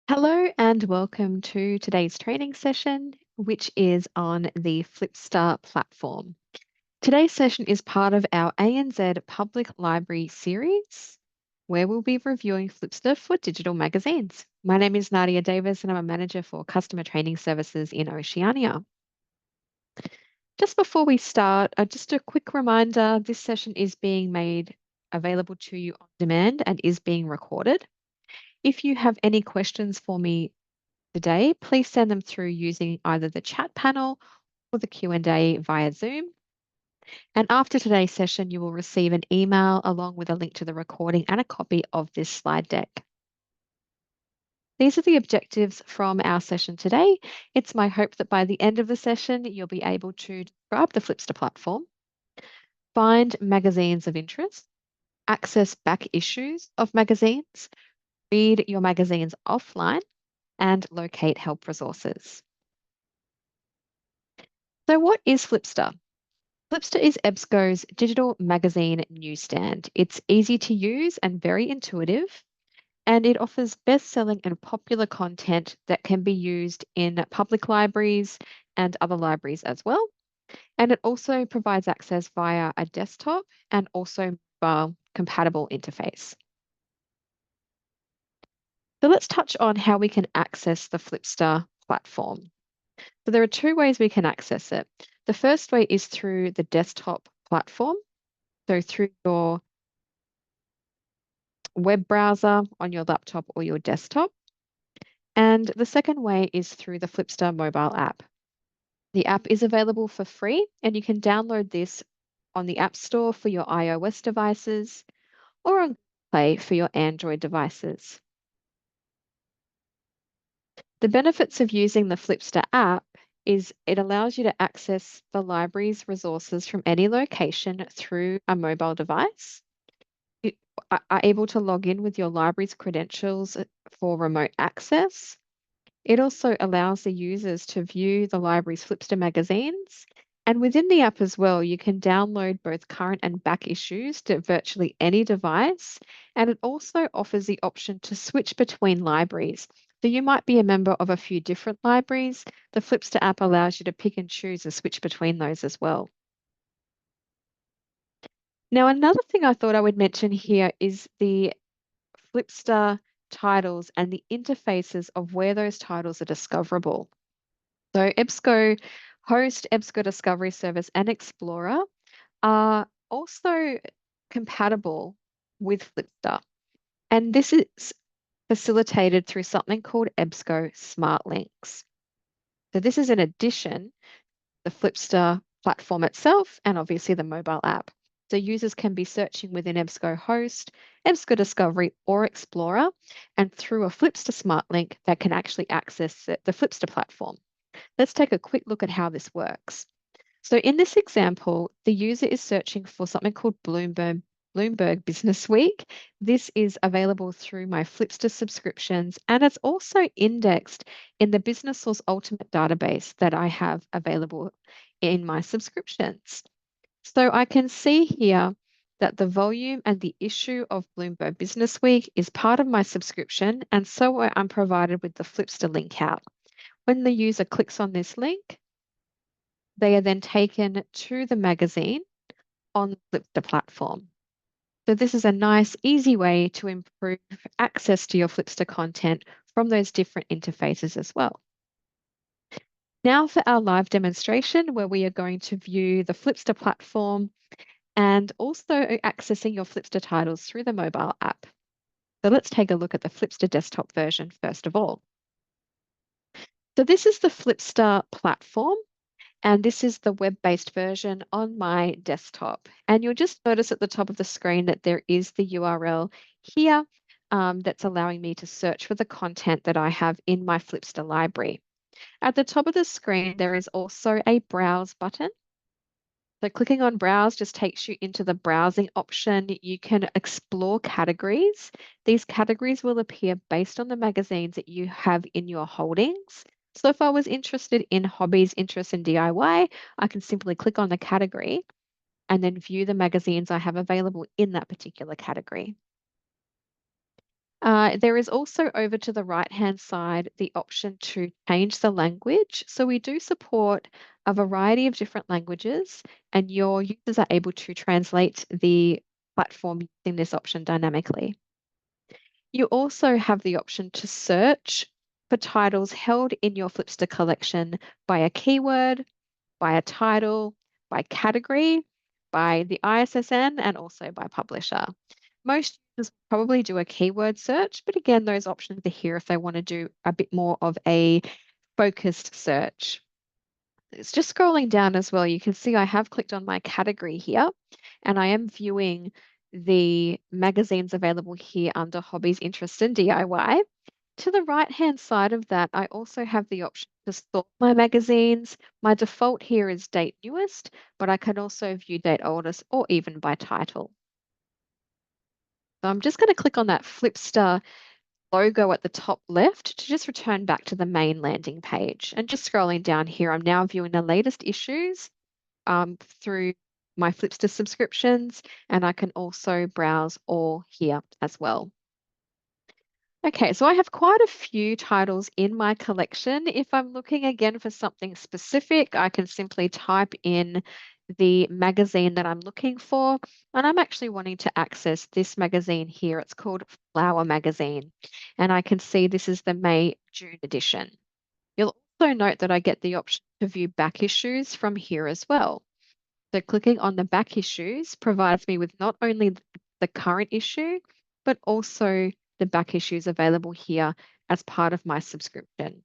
Hello and welcome to today's training session, which is on the Flipster platform. Today's session is part of our ANZ Public Library series, where we'll be reviewing Flipster for digital magazines. My name is Nadia Davis, and I'm a manager for customer training services in Oceania. Just before we start, just a quick reminder, this session is being made available to you on demand and is being recorded. If you have any questions for me today, please send them through using either the chat panel or the Q&A via Zoom. And after today's session, you will receive an email along with a link to the recording and a copy of this slide deck. These are the objectives from our session today. It's my hope that by the end of the session, you'll be able to describe the Flipster platform, find magazines of interest, access back issues of magazines, read your magazines offline, and locate help resources. So what is Flipster? Flipster is EBSCO's digital magazine newsstand. It's easy to use and very intuitive, and it offers best-selling and popular content that can be used in public libraries and other libraries as well. And it also provides access via a desktop and also mobile compatible interface. So let's touch on how we can access the Flipster platform. So there are two ways we can access it. The first way is through the desktop platform. So through your web browser on your laptop or your desktop. And the second way is through the Flipster mobile app. The app is available for free, and you can download this on the App Store for your iOS devices or on Play for your Android devices. The benefits of using the Flipster app is it allows you to access the library's resources from any location through a mobile device. You are able to log in with your library's credentials for remote access. It also allows the users to view the library's Flipster magazines. And within the app as well, you can download both current and back issues to virtually any device. And it also offers the option to switch between libraries. So you might be a member of a few different libraries. The Flipster app allows you to pick and choose and switch between those as well. Now, another thing I thought I would mention here is the Flipster titles and the interfaces of where those titles are discoverable. So EBSCO Host, EBSCO Discovery Service, and Explorer are also compatible with Flipster. And this is facilitated through something called EBSCO Smart Links. So this is in addition the Flipster platform itself and obviously the mobile app. So users can be searching within EBSCO Host, EBSCO Discovery, or Explorer, and through a Flipster Smart Link, they can actually access the Flipster platform. Let's take a quick look at how this works. So in this example, the user is searching for something called Bloomberg Business Week. This is available through my Flipster subscriptions, and it's also indexed in the Business Source Ultimate database that I have available in my subscriptions. So I can see here that the volume and the issue of Bloomberg Business Week is part of my subscription, and so I'm provided with the Flipster link out. When the user clicks on this link, they are then taken to the magazine on the Flipster platform. So this is a nice, easy way to improve access to your Flipster content from those different interfaces as well. Now for our live demonstration where we are going to view the Flipster platform and also accessing your Flipster titles through the mobile app. So let's take a look at the Flipster desktop version first of all. So this is the Flipster platform, and this is the web-based version on my desktop. And you'll just notice at the top of the screen that there is the URL here that's allowing me to search for the content that I have in my Flipster library. At the top of the screen, there is also a browse button. So clicking on browse just takes you into the browsing option. You can explore categories. These categories will appear based on the magazines that you have in your holdings. So if I was interested in hobbies, interests, and DIY, I can simply click on the category and then view the magazines I have available in that particular category. There is also over to the right-hand side the option to change the language. So we do support a variety of different languages, and your users are able to translate the platform using this option dynamically. You also have the option to search for titles held in your Flipster collection by a keyword, by a title, by category, by the ISSN, and also by publisher. Most users probably do a keyword search, but again, those options are here if they want to do a bit more of a focused search. It's just scrolling down as well. You can see I have clicked on my category here, and I am viewing the magazines available here under Hobbies, Interests, and DIY. To the right-hand side of that, I also have the option to sort my magazines. My default here is date newest, but I can also view date oldest or even by title. So I'm just going to click on that Flipster logo at the top left to just return back to the main landing page. And just scrolling down here, I'm now viewing the latest issues through my Flipster subscriptions, and I can also browse all here as well. Okay, so I have quite a few titles in my collection. If I'm looking again for something specific, I can simply type in the magazine that I'm looking for. And I'm actually wanting to access this magazine here. It's called Flower Magazine. And I can see this is the May-June edition. You'll also note that I get the option to view back issues from here as well. So clicking on the back issues provides me with not only the current issue, but also the back issues available here as part of my subscription.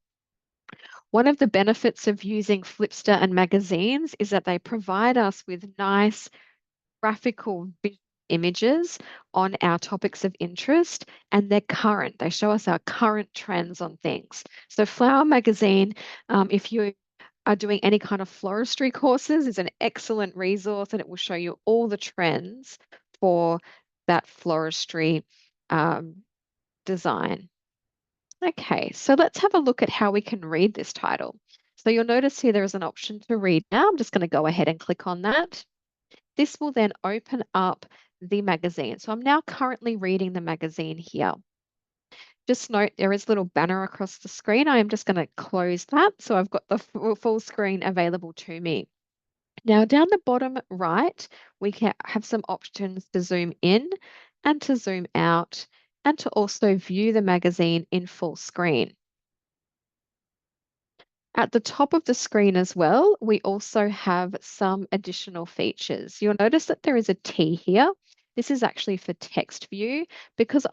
One of the benefits of using Flipster and magazines is that they provide us with nice graphical images on our topics of interest, and they're current. They show us our current trends on things. So Flower Magazine, if you are doing any kind of floristry courses, is an excellent resource, and it will show you all the trends for that floristry design. Okay, so let's have a look at how we can read this title. So you'll notice here there is an option to read now. I'm just going to go ahead and click on that. This will then open up the magazine. So I'm now currently reading the magazine here. Just note there is a little banner across the screen. I am just going to close that so I've got the full screen available to me. Now down the bottom right, we can have some options to zoom in and to zoom out and to also view the magazine in full screen. At the top of the screen as well, we also have some additional features. You'll notice that there is a T here. This is actually for text view because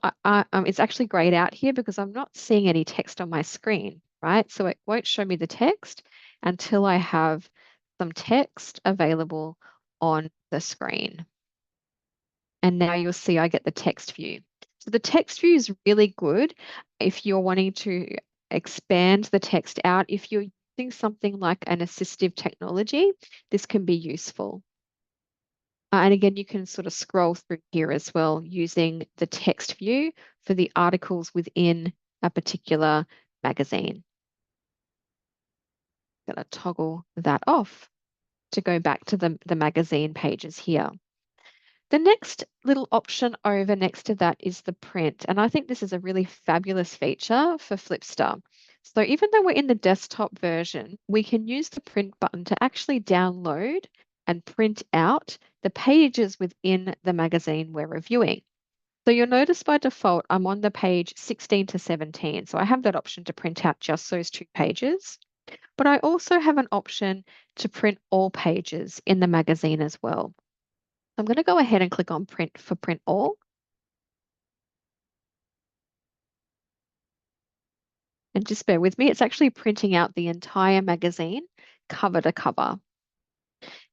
it's actually grayed out here because I'm not seeing any text on my screen, right? So it won't show me the text until I have some text available on the screen. And now you'll see I get the text view. So the text view is really good if you're wanting to expand the text out. If you're using something like an assistive technology, this can be useful. And again, you can sort of scroll through here as well using the text view for the articles within a particular magazine. I'm going to toggle that off to go back to the magazine pages here. The next little option over next to that is the print. And I think this is a really fabulous feature for Flipster. So even though we're in the desktop version, we can use the print button to actually download and print out the pages within the magazine we're reviewing. So you'll notice by default, I'm on the page 16 to 17. So I have that option to print out just those two pages. But I also have an option to print all pages in the magazine as well. I'm going to go ahead and click on print for print all. And just bear with me, it's actually printing out the entire magazine cover to cover.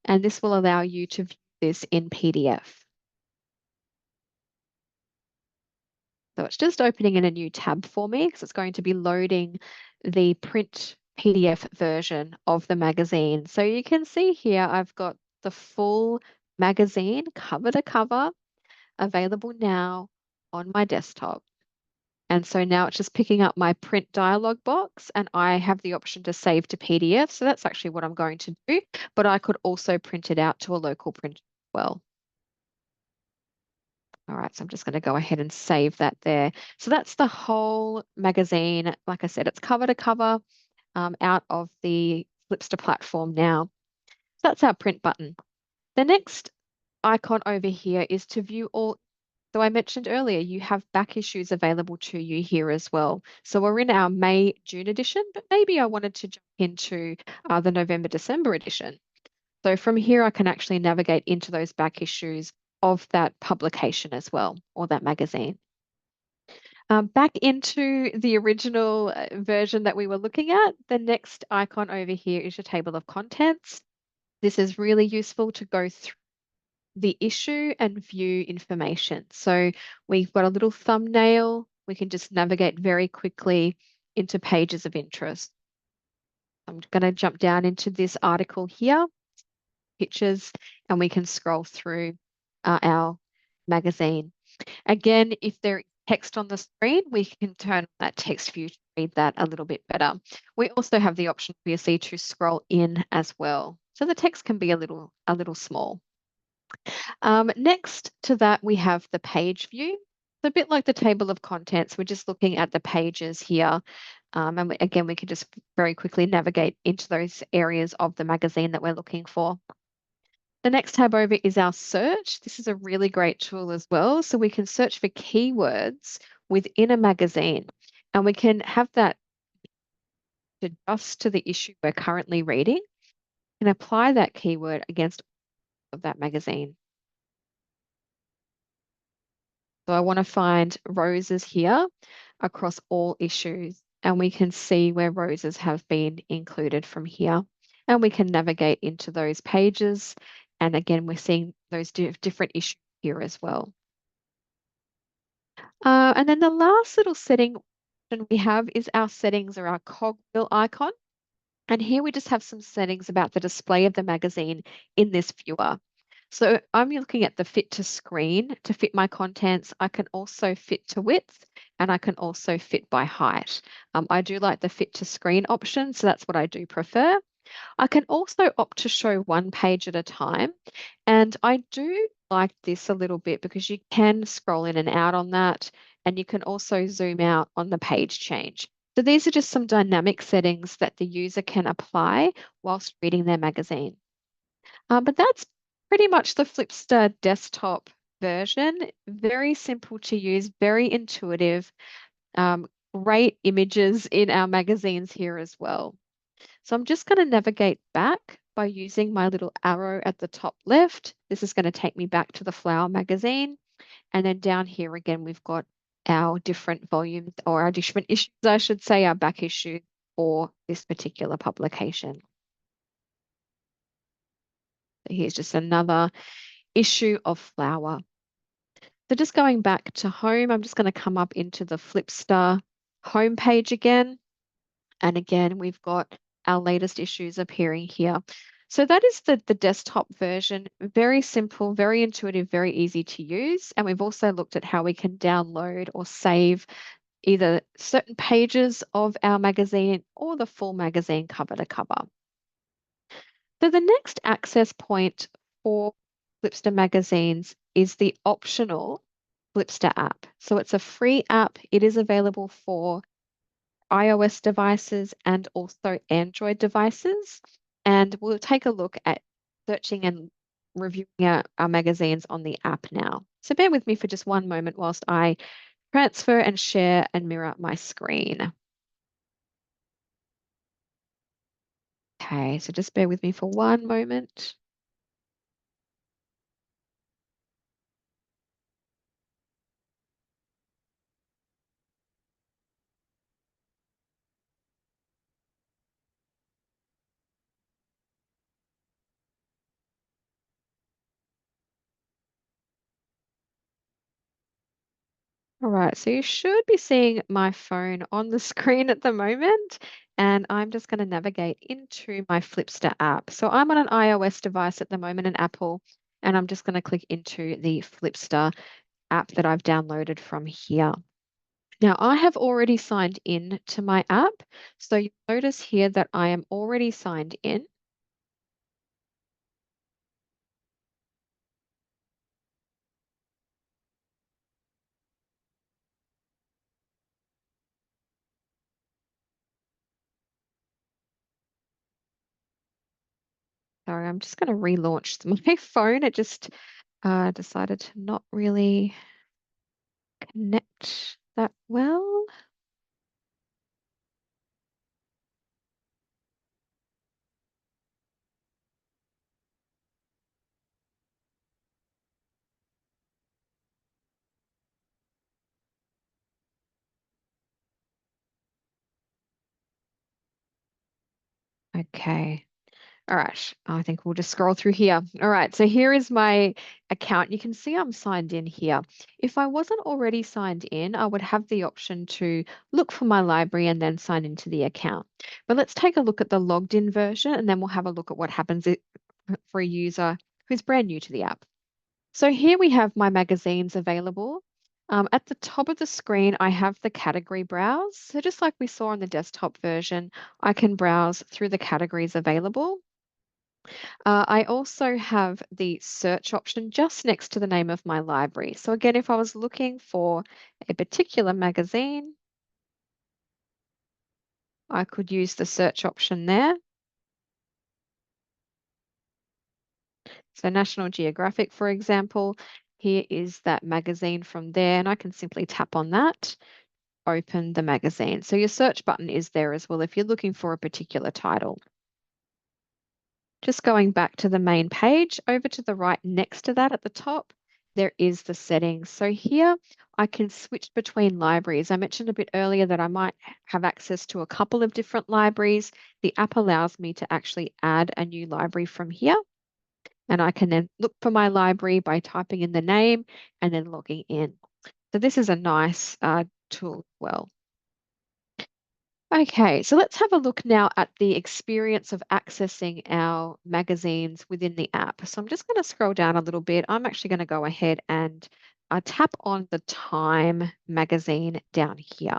And this will allow you to view this in PDF. So it's just opening in a new tab for me because it's going to be loading the print PDF version of the magazine. So you can see here I've got the full magazine cover to cover available now on my desktop. And so now it's just picking up my print dialog box and I have the option to save to PDF. So that's actually what I'm going to do, but I could also print it out to a local printer as well. All right, so I'm just going to go ahead and save that there. So that's the whole magazine. Like I said, it's cover to cover out of the Flipster platform now. So that's our print button. The next icon over here is to view all. So I mentioned earlier, you have back issues available to you here as well. So we're in our May, June edition, but maybe I wanted to jump into the November, December edition. So from here, I can actually navigate into those back issues of that publication as well, or that magazine. Back into the original version that we were looking at, the next icon over here is your table of contents. This is really useful to go through the issue and view information. So we've got a little thumbnail. We can just navigate very quickly into pages of interest. I'm going to jump down into this article here, pictures, and we can scroll through our magazine. Again, if there is text on the screen, we can turn on that text view to read that a little bit better. We also have the option, obviously, to scroll in as well. So the text can be a little small. Next to that, we have the page view. It's a bit like the table of contents. We're just looking at the pages here. Again, we can just very quickly navigate into those areas of the magazine that we're looking for. The next tab over is our search. This is a really great tool as well. So we can search for keywords within a magazine, and we can have that adjust to the issue we're currently reading and apply that keyword against of that magazine. So I want to find roses here across all issues, and we can see where roses have been included from here. And we can navigate into those pages. And again, we're seeing those different issues here as well. And then the last little setting we have is our settings or our cogwheel icon. And here we just have some settings about the display of the magazine in this viewer. So I'm looking at the fit to screen to fit my contents. I can also fit to width and I can also fit by height. I do like the fit to screen option, so that's what I do prefer. I can also opt to show one page at a time. And I do like this a little bit because you can scroll in and out on that, and you can also zoom out on the page change. So these are just some dynamic settings that the user can apply whilst reading their magazine. But that's pretty much the Flipster desktop version. Very simple to use, very intuitive, great images in our magazines here as well. So I'm just going to navigate back by using my little arrow at the top left. This is going to take me back to the Flower magazine. And then down here again, we've got our different volumes or our different issues, I should say, our back issue for this particular publication. So here's just another issue of Flower. So just going back to home, I'm just going to come up into the Flipster homepage again. And again, we've got our latest issues appearing here. So that is the desktop version. Very simple, very intuitive, very easy to use. And we've also looked at how we can download or save either certain pages of our magazine or the full magazine cover to cover. So the next access point for Flipster magazines is the optional Flipster app. So it's a free app. It is available for iOS devices and also Android devices. And we'll take a look at searching and reviewing our magazines on the app now. So bear with me for just one moment whilst I transfer and share and mirror my screen. Okay, so just bear with me for one moment. All right, so you should be seeing my phone on the screen at the moment, and I'm just going to navigate into my Flipster app. So I'm on an iOS device at the moment, an Apple, and I'm just going to click into the Flipster app that I've downloaded from here. Now, I have already signed in to my app, so you notice here that I am already signed in. Sorry, I'm just going to relaunch my phone. It just decided to not really connect that well. Okay. All right. I think we'll just scroll through here. All right. So here is my account. You can see I'm signed in here. If I wasn't already signed in, I would have the option to look for my library and then sign into the account. But let's take a look at the logged in version and then we'll have a look at what happens for a user who's brand new to the app. So here we have my magazines available. At the top of the screen, I have the category browse. So just like we saw on the desktop version, I can browse through the categories available. I also have the search option just next to the name of my library. So again, if I was looking for a particular magazine, I could use the search option there. So National Geographic, for example, here is that magazine from there, and I can simply tap on that, open the magazine. So your search button is there as well if you're looking for a particular title. Just going back to the main page, over to the right next to that at the top, there is the settings. So here I can switch between libraries. I mentioned a bit earlier that I might have access to a couple of different libraries. The app allows me to actually add a new library from here. And I can then look for my library by typing in the name and then logging in. So this is a nice tool as well. Okay, so let's have a look now at the experience of accessing our magazines within the app. So I'm just going to scroll down a little bit. I'm actually going to go ahead and tap on the Time magazine down here.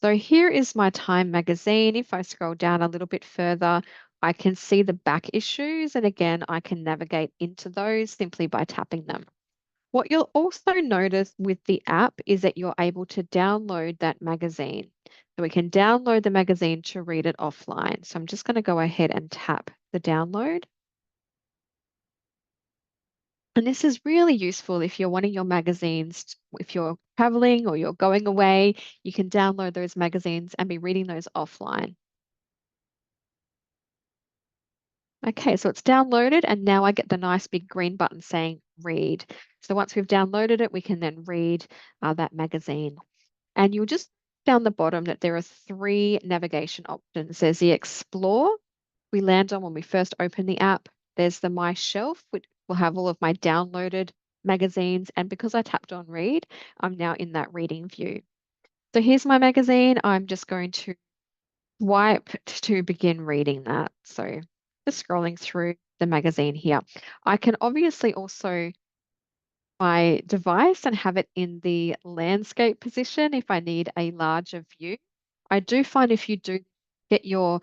So here is my Time magazine. If I scroll down a little bit further, I can see the back issues. And again, I can navigate into those simply by tapping them. What you'll also notice with the app is that you're able to download that magazine. So we can download the magazine to read it offline. So I'm just going to go ahead and tap the download. And this is really useful if you're wanting your magazines, if you're traveling or you're going away, you can download those magazines and be reading those offline. Okay, so it's downloaded and now I get the nice big green button saying read. So once we've downloaded it, we can then read that magazine. And you'll just down the bottom that there are three navigation options. There's the Explore, we land on when we first open the app. There's the My Shelf, which will have all of my downloaded magazines. And because I tapped on Read, I'm now in that reading view. So here's my magazine. I'm just going to swipe to begin reading that. So just scrolling through the magazine here. I can obviously also my device and have it in the landscape position if I need a larger view. I do find if you do get your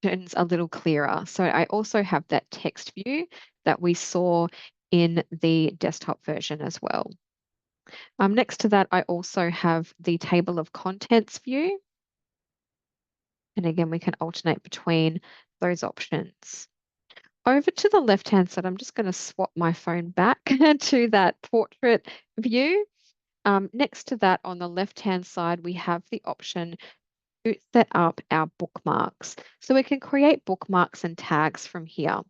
options a little clearer. So I also have that text view that we saw in the desktop version as well. Next to that, I also have the table of contents view. And again, we can alternate between those options. Over to the left-hand side, I'm just going to swap my phone back to that portrait view. Next to that, on the left-hand side, we have the option to set up our bookmarks. So we can create bookmarks and tags from here.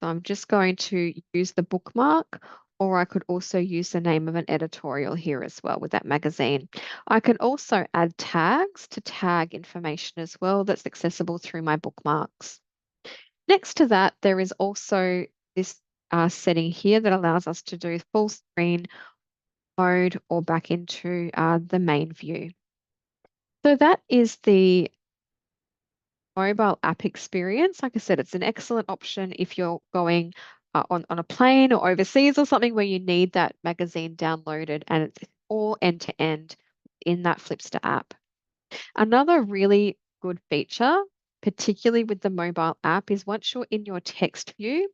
So I'm just going to use the bookmark, or I could also use the name of an editorial here as well with that magazine. I can also add tags to tag information as well that's accessible through my bookmarks. Next to that, there is also this setting here that allows us to do full screen mode or back into the main view. So that is the mobile app experience. Like I said, it's an excellent option if you're going on a plane or overseas or something where you need that magazine downloaded and it's all end to end in that Flipster app. Another really good feature, particularly with the mobile app, is once you're in your text view,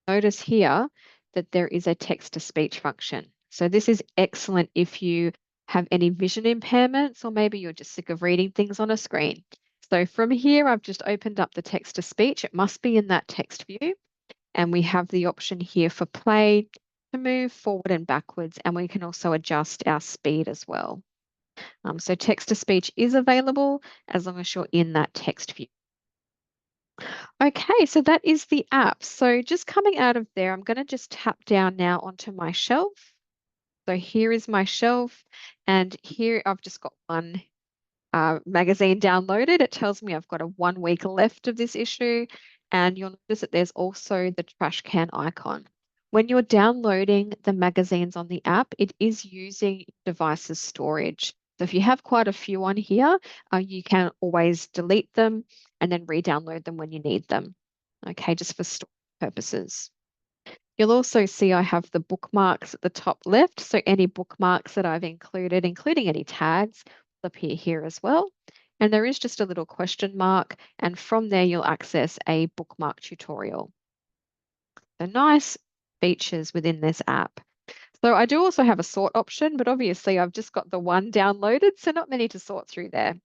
notice here that there is a text to speech function. So this is excellent if you have any vision impairments or maybe you're just sick of reading things on a screen. So from here, I've just opened up the text to speech. It must be in that text view. And we have the option here for play to move forward and backwards. And we can also adjust our speed as well. So text to speech is available as long as you're in that text view. Okay, so that is the app. So just coming out of there, I'm going to just tap down now onto my shelf. So here is my shelf, and here I've just got one magazine downloaded. It tells me I've got a 1 week left of this issue, and you'll notice that there's also the trash can icon. When you're downloading the magazines on the app, it is using device's storage. So if you have quite a few on here, you can always delete them and then re-download them when you need them. Okay, just for storage purposes. You'll also see I have the bookmarks at the top left. So any bookmarks that I've included, including any tags, will appear here as well. And there is just a little question mark. And from there, you'll access a bookmark tutorial. So nice features within this app. So I do also have a sort option, but obviously I've just got the one downloaded, so not many to sort through there.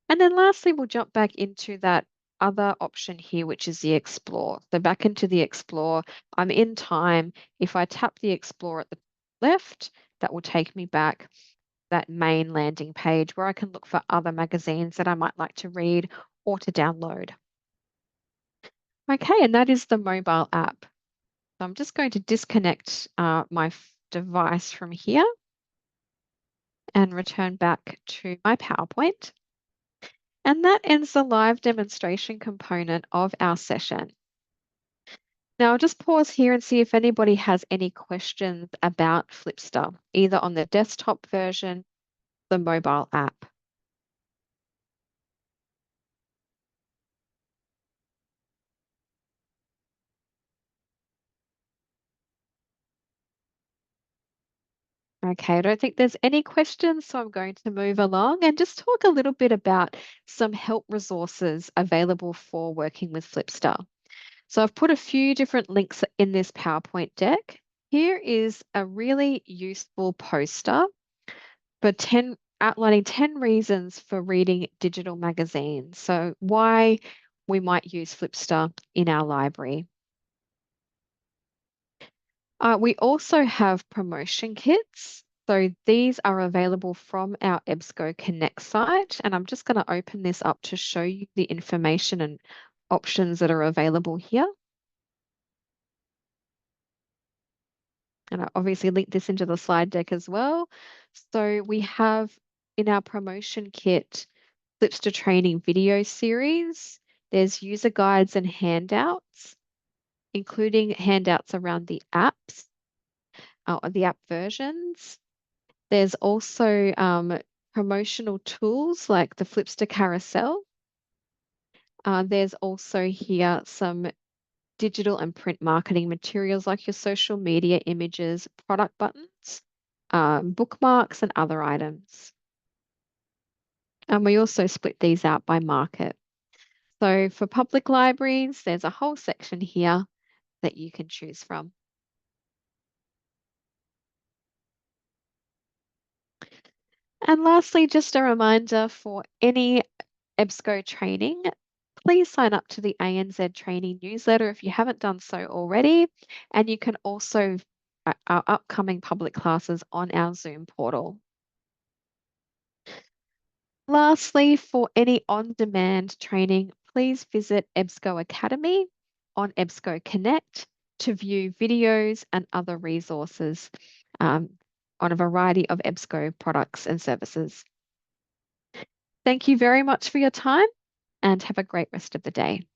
And then lastly, we'll jump back into that other option here, which is the Explore. So back into the Explore, I'm in time. If I tap the Explore at the left, that will take me back that main landing page where I can look for other magazines that I might like to read or to download. Okay, and that is the mobile app. So I'm just going to disconnect my device from here and return back to my PowerPoint. And that ends the live demonstration component of our session. Now I'll just pause here and see if anybody has any questions about Flipster, either on the desktop version, the mobile app. Okay, I don't think there's any questions, so I'm going to move along and just talk a little bit about some help resources available for working with Flipster. So I've put a few different links in this PowerPoint deck. Here is a really useful poster for outlining 10 reasons for reading digital magazines. So why we might use Flipster in our library. We also have promotion kits. So these are available from our EBSCO Connect site. And I'm just going to open this up to show you the information and options that are available here. And I obviously link this into the slide deck as well. So we have in our promotion kit, Flipster training video series. There's user guides and handouts, including handouts around the apps, the app versions. There's also promotional tools like the Flipster carousel. There's also here some digital and print marketing materials like your social media images, product buttons, bookmarks, and other items. And we also split these out by market. So for public libraries, there's a whole section here that you can choose from. And lastly, just a reminder for any EBSCO training, please sign up to the ANZ training newsletter if you haven't done so already. And you can also our upcoming public classes on our Zoom portal. Lastly, for any on-demand training, please visit EBSCO Academy on EBSCO Connect to view videos and other resources on a variety of EBSCO products and services. Thank you very much for your time and have a great rest of the day.